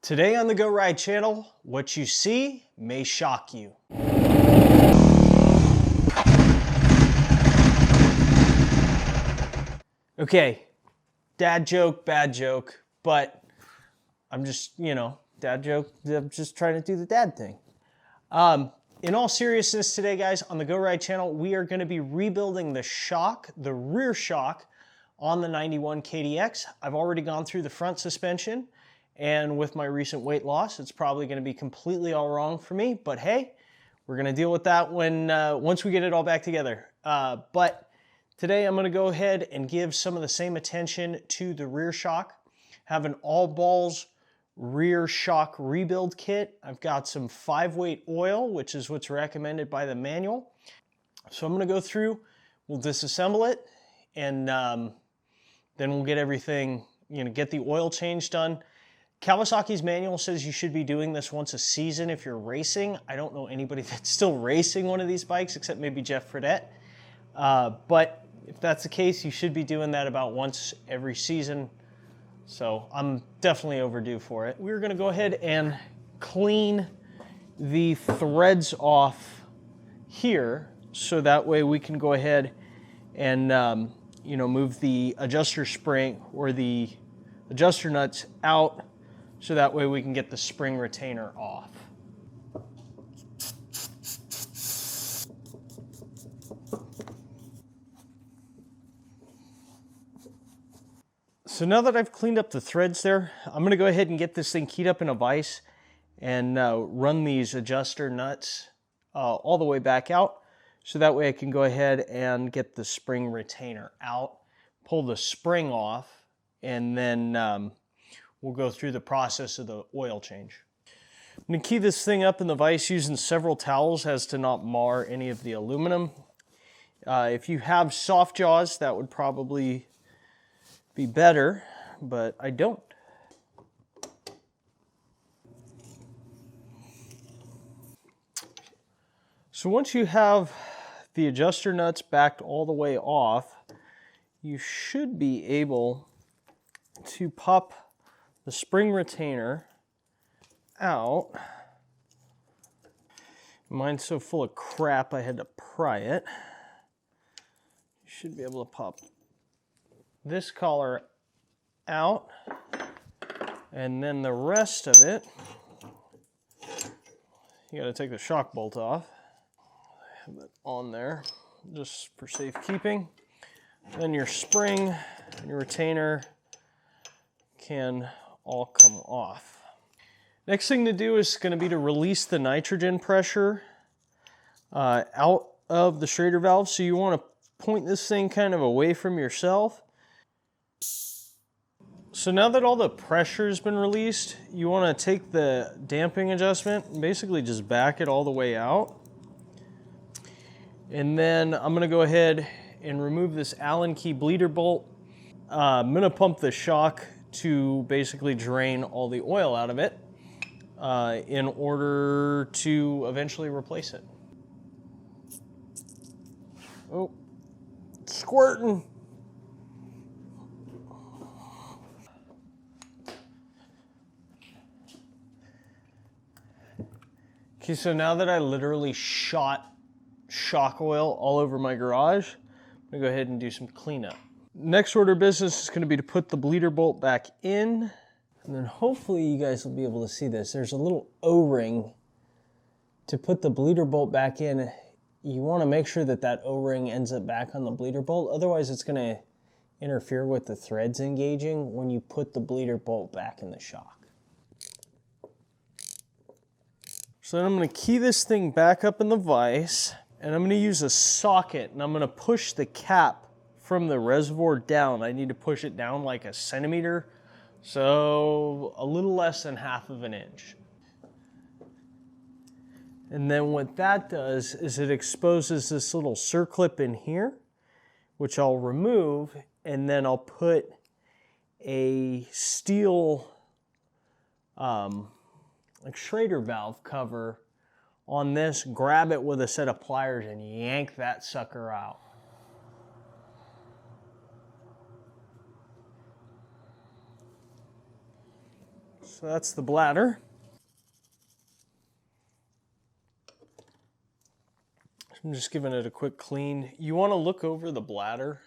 Today on the Go Ride channel, what you see may shock you. Okay, dad joke, bad joke, but I'm just, dad joke, I'm just trying to do the dad thing. In all seriousness today, guys, on the Go Ride channel, we are gonna be rebuilding the shock, the rear shock on the 91 KDX. I've already gone through the front suspension, and with my recent weight loss, it's probably gonna be completely all wrong for me, but hey, we're gonna deal with that when once we get it all back together. But today I'm gonna go ahead and give some of the same attention to the rear shock. Have an all balls rear shock rebuild kit. I've got some 5-weight oil, which is what's recommended by the manual. So I'm gonna go through, we'll disassemble it, and then we'll get everything, get the oil change done. Kawasaki's manual says you should be doing this once a season if you're racing. I don't know anybody that's still racing one of these bikes except maybe Jeff Fredette. But if that's the case, you should be doing that about once every season. So I'm definitely overdue for it. We're gonna go ahead and clean the threads off here so that way we can go ahead and move the adjuster spring or the adjuster nuts out so that way we can get the spring retainer off. So now that I've cleaned up the threads there, I'm gonna go ahead and get this thing keyed up in a vise and run these adjuster nuts all the way back out. So that way I can go ahead and get the spring retainer out, pull the spring off, and then we'll go through the process of the oil change. I'm gonna key this thing up in the vise using several towels as to not mar any of the aluminum. If you have soft jaws, that would probably be better, but I don't. So once you have the adjuster nuts backed all the way off, you should be able to pop the spring retainer out. Mine's so full of crap I had to pry it. You should be able to pop this collar out, and then the rest of it, you gotta take the shock bolt off. I have it on there just for safekeeping. Then your spring and your retainer can all come off. Next thing to do is going to be to release the nitrogen pressure out of the Schrader valve. So you want to point this thing kind of away from yourself. So now that all the pressure has been released, you want to take the damping adjustment and basically just back it all the way out. And then I'm going to go ahead and remove this Allen key bleeder bolt. I'm going to pump the shock to basically drain all the oil out of it in order to eventually replace it. Oh, it's squirting. Okay, so now that I literally shot shock oil all over my garage, I'm gonna go ahead and do some cleanup. Next order of business is going to be to put the bleeder bolt back in, and then hopefully you guys will be able to see this. There's a little O-ring to put the bleeder bolt back in. You want to make sure that that O-ring ends up back on the bleeder bolt, otherwise it's going to interfere with the threads engaging when you put the bleeder bolt back in the shock. So then I'm going to key this thing back up in the vise, and I'm going to use a socket, and I'm going to push the cap from the reservoir down. I need to push it down like a centimeter, so a little less than ½ of an inch. And then what that does is it exposes this little circlip in here, which I'll remove, and then I'll put a steel like Schrader valve cover on this, grab it with a set of pliers and yank that sucker out. So that's the bladder. I'm just giving it a quick clean. You want to look over the bladder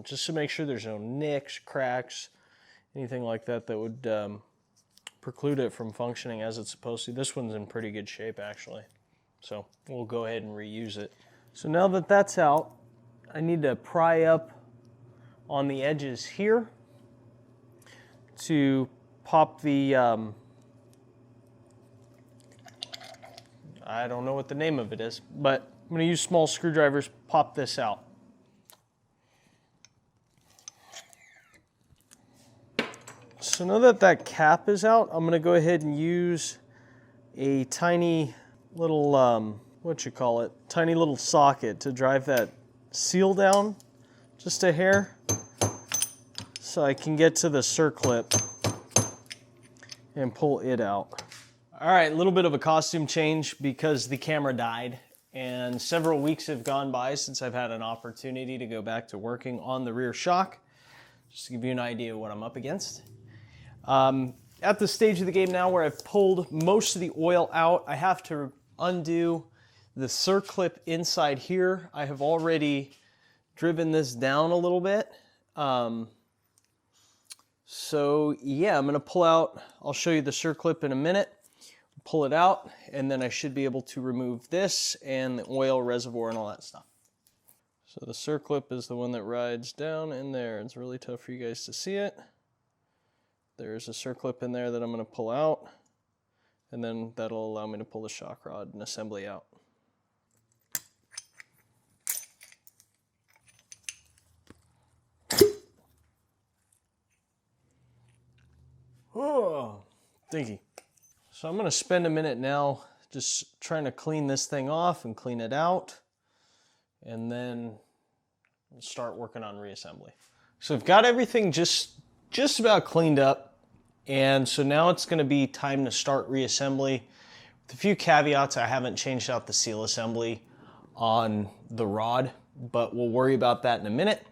just to make sure there's no nicks, cracks, anything like that that would preclude it from functioning as it's supposed to. This one's in pretty good shape actually. So we'll go ahead and reuse it. So now that that's out, I need to pry up on the edges here to pop the, I don't know what the name of it is, but I'm going to use small screwdrivers, pop this out. So now that that cap is out, I'm going to go ahead and use a tiny little, tiny little socket to drive that seal down just a hair so I can get to the circlip and pull it out. All right, a little bit of a costume change because the camera died and several weeks have gone by since I've had an opportunity to go back to working on the rear shock. Just to give you an idea of what I'm up against. At the stage of the game now where I've pulled most of the oil out, I have to undo the circlip inside here. I have already driven this down a little bit. So yeah, I'm gonna pull out, I'll show you the circlip in a minute, pull it out, and then I should be able to remove this and the oil reservoir and all that stuff. So the circlip is the one that rides down in there. It's really tough for you guys to see it. There's a circlip in there that I'm gonna pull out, and then that'll allow me to pull the shock rod and assembly out. Oh, thinky. So I'm going to spend a minute now just trying to clean this thing off and clean it out, and then we'll start working on reassembly. So I've got everything just about cleaned up, and so now it's going to be time to start reassembly. With a few caveats, I haven't changed out the seal assembly on the rod, but we'll worry about that in a minute.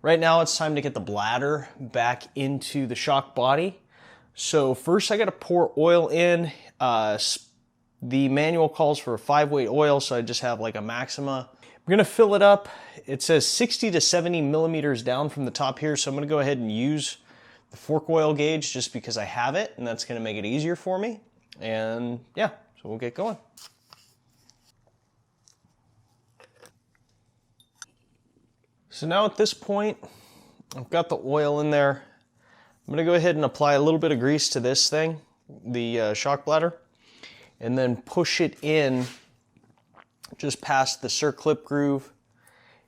Right now it's time to get the bladder back into the shock body. So first I got to pour oil in. The manual calls for a 5-weight oil, so I just have like a Maxima. I'm gonna fill it up. It says 60 to 70 millimeters down from the top here, so I'm gonna go ahead and use the fork oil gauge just because I have it, and that's gonna make it easier for me. And yeah, so we'll get going. So now at this point, I've got the oil in there. I'm gonna go ahead and apply a little bit of grease to this thing, the shock bladder, and then push it in just past the circlip groove.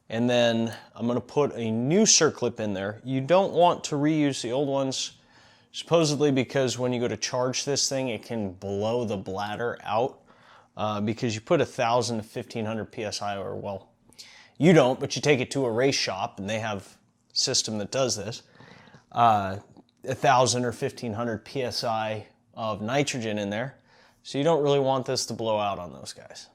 And then I'm gonna put a new circlip in there. You don't want to reuse the old ones, supposedly because when you go to charge this thing, it can blow the bladder out because you put 1,000 to 1,500 PSI, or well, you don't, but you take it to a race shop and they have a system that does this. 1,000 or 1,500 PSI of nitrogen in there. So you don't really want this to blow out on those guys.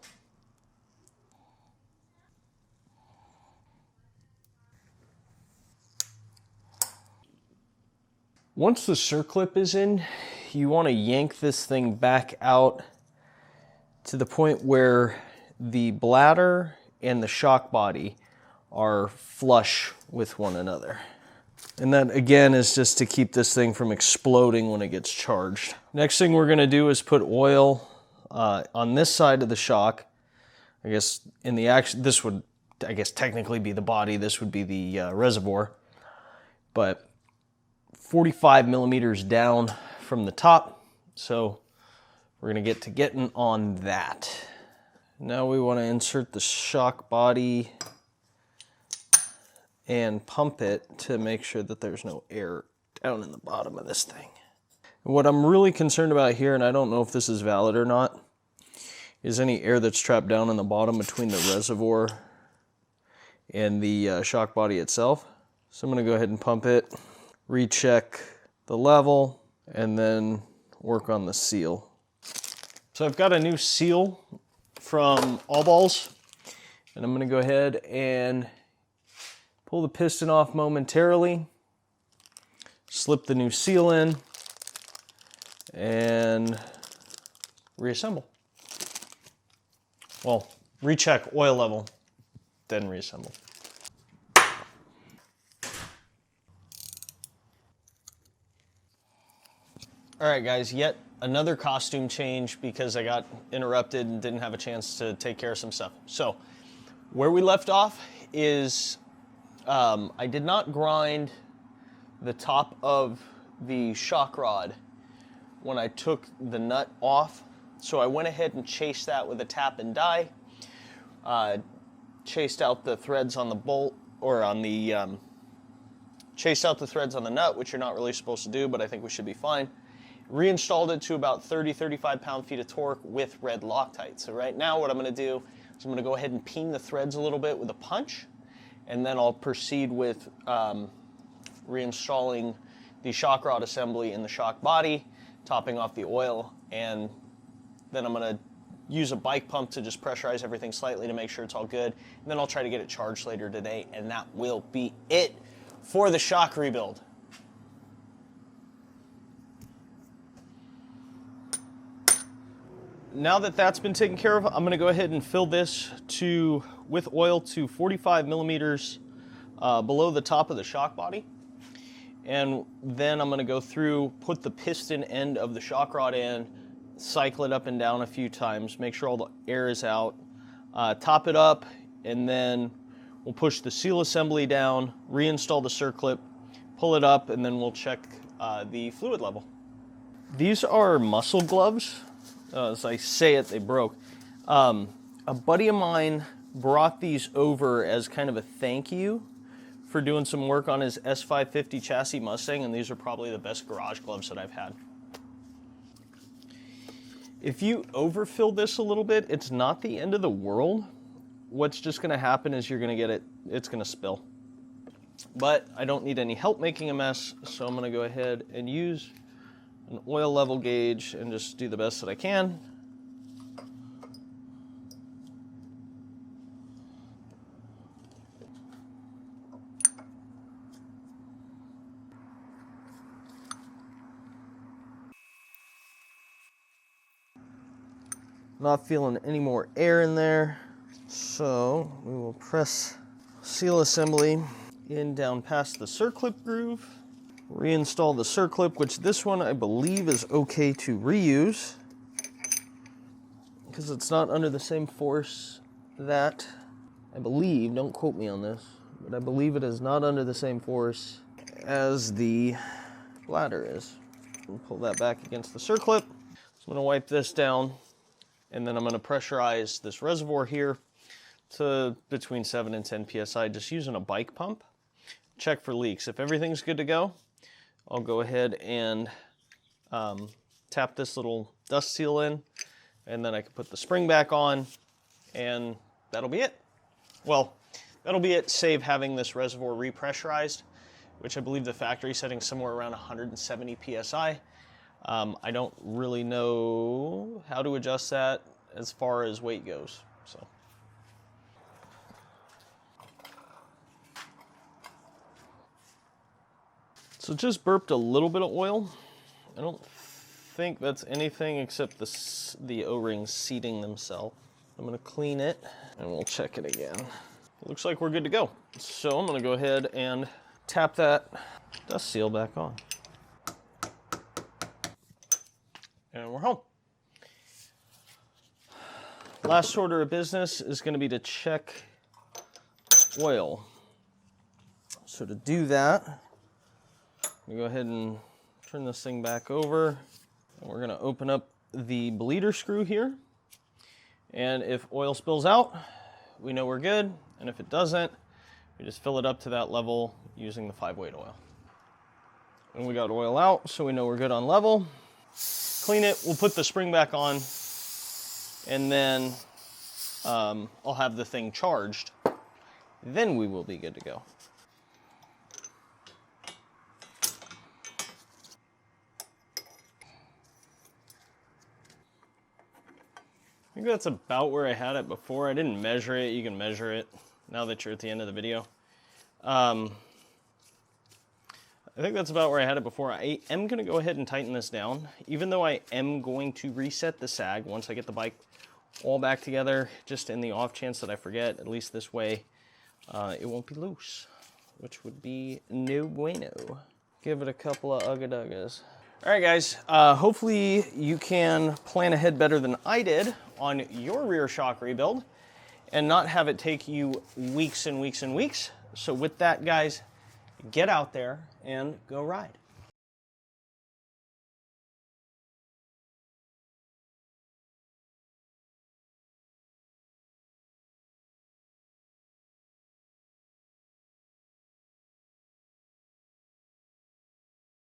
Once the circlip is in, you want to yank this thing back out to the point where the bladder and the shock body are flush with one another. And that again is just to keep this thing from exploding when it gets charged. Next thing we're gonna do is put oil on this side of the shock. I guess in the action, this would, I guess, technically be the body. This would be the reservoir. But 45 millimeters down from the top. So we're gonna get to getting on that. Now we wanna insert the shock body and pump it to make sure that there's no air down in the bottom of this thing. What I'm really concerned about here, and I don't know if this is valid or not, is any air that's trapped down in the bottom between the reservoir and the shock body itself. So I'm gonna go ahead and pump it, recheck the level, and then work on the seal. So I've got a new seal from All Balls, and I'm gonna go ahead and pull the piston off momentarily, slip the new seal in, and reassemble. Well, recheck oil level, then reassemble. All right, guys, yet another costume change because I got interrupted and didn't have a chance to take care of some stuff. So where we left off is I did not grind the top of the shock rod when I took the nut off. So I went ahead and chased that with a tap and die. Chased out the threads on the bolt, or on the, chased out the threads on the nut, which you're not really supposed to do, but I think we should be fine. Reinstalled it to about 35 pound-feet of torque with red Loctite. So right now what I'm going to do is I'm going to go ahead and peen the threads a little bit with a punch, and then I'll proceed with reinstalling the shock rod assembly in the shock body, topping off the oil, and then I'm going to use a bike pump to just pressurize everything slightly to make sure it's all good. And then I'll try to get it charged later today, and that will be it for the shock rebuild. Now that that's been taken care of, I'm going to go ahead and fill this with oil to 45 millimeters below the top of the shock body. And then I'm going to go through, put the piston end of the shock rod in, cycle it up and down a few times, make sure all the air is out, top it up, and then we'll push the seal assembly down, reinstall the circlip, pull it up, and then we'll check the fluid level. These are muscle gloves. As I say it, they broke. A buddy of mine brought these over as kind of a thank you for doing some work on his S550 chassis Mustang, and these are probably the best garage gloves that I've had. If you overfill this a little bit, it's not the end of the world. What's just going to happen is you're going to get it's going to spill. But I don't need any help making a mess, so I'm going to go ahead and use an oil level gauge and just do the best that I can. Not feeling any more air in there, so we will press seal assembly in down past the circlip groove. Reinstall the circlip, which this one I believe is okay to reuse because it's not under the same force that I believe, don't quote me on this, but I believe it is not under the same force as the bladder is. We'll pull that back against the circlip. So I'm going to wipe this down, and then I'm going to pressurize this reservoir here to between 7 and 10 psi, just using a bike pump. Check for leaks. If everything's good to go, I'll go ahead and tap this little dust seal in, and then I can put the spring back on, and that'll be it. Well, that'll be it, save having this reservoir repressurized, which I believe the factory setting somewhere around 170 psi. I don't really know how to adjust that as far as weight goes, so. So just burped a little bit of oil. I don't think that's anything except the O-rings seating themselves. I'm gonna clean it and we'll check it again. Looks like we're good to go. So I'm gonna go ahead and tap that dust seal back on. And we're home. Last order of business is gonna be to check oil. So to do that, we go ahead and turn this thing back over, and we're gonna open up the bleeder screw here. And if oil spills out, we know we're good. And if it doesn't, we just fill it up to that level using the 5-weight oil. And we got oil out, so we know we're good on level. Clean it, we'll put the spring back on, and then I'll have the thing charged. Then we will be good to go. I think that's about where I had it before. I didn't measure it. You can measure it now that you're at the end of the video. I think that's about where I had it before. I am going to go ahead and tighten this down, even though I am going to reset the sag once I get the bike all back together, just in the off chance that I forget. At least this way it won't be loose, which would be no bueno. Give it a couple of ugga-duggas. All right, guys, hopefully you can plan ahead better than I did on your rear shock rebuild and not have it take you weeks and weeks and weeks. So with that, guys, get out there and go ride.